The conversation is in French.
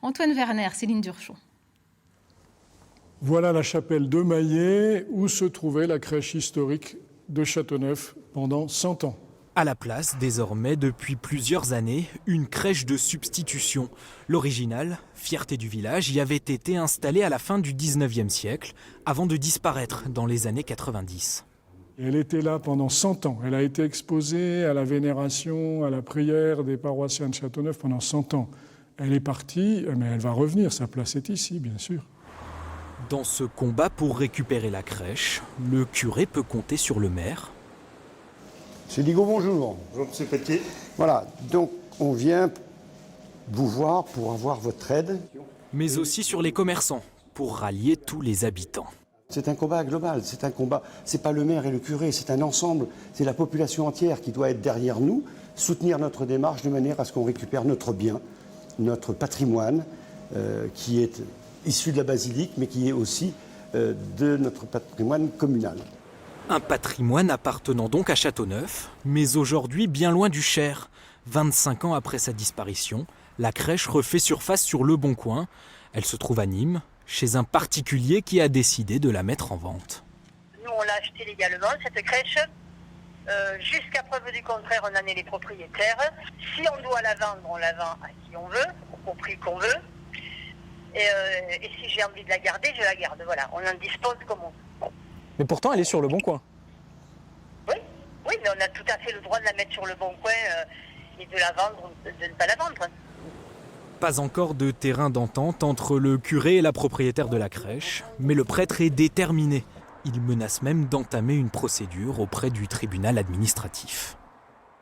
Antoine Werner, Céline Durchon. Voilà la chapelle de Maillet où se trouvait la crèche historique de Châteauneuf pendant 100 ans. À la place, désormais, depuis plusieurs années, une crèche de substitution. L'original, fierté du village, y avait été installée à la fin du 19e siècle, avant de disparaître dans les années 90. Elle était là pendant 100 ans. Elle a été exposée à la vénération, à la prière des paroissiens de Châteauneuf pendant 100 ans. Elle est partie, mais elle va revenir. Sa place est ici, bien sûr. Dans ce combat pour récupérer la crèche, le curé peut compter sur le maire. Monsieur Digaud, bonjour. Bonjour, monsieur Pelletier. Voilà, donc on vient vous voir pour avoir votre aide. Mais aussi sur les commerçants, pour rallier tous les habitants. C'est un combat global, c'est un combat, c'est pas le maire et le curé, c'est un ensemble, c'est la population entière qui doit être derrière nous, soutenir notre démarche de manière à ce qu'on récupère notre bien, notre patrimoine, qui est issu de la basilique, mais qui est aussi de notre patrimoine communal. Un patrimoine appartenant donc à Châteauneuf, mais aujourd'hui bien loin du Cher. 25 ans après sa disparition, la crèche refait surface sur Le Bon Coin. Elle se trouve à Nîmes, chez un particulier qui a décidé de la mettre en vente. Nous, on l'a achetée légalement, cette crèche. Jusqu'à preuve du contraire, on en est les propriétaires. Si on doit la vendre, on la vend à qui on veut, au prix qu'on veut. Et si j'ai envie de la garder, je la garde. Voilà, on en dispose comme on veut. Mais pourtant, elle est sur Le Bon Coin. Oui, mais on a tout à fait le droit de la mettre sur Le Bon Coin et de la vendre ou de ne pas la vendre. Pas encore de terrain d'entente entre le curé et la propriétaire de la crèche, mais le prêtre est déterminé. Il menace même d'entamer une procédure auprès du tribunal administratif.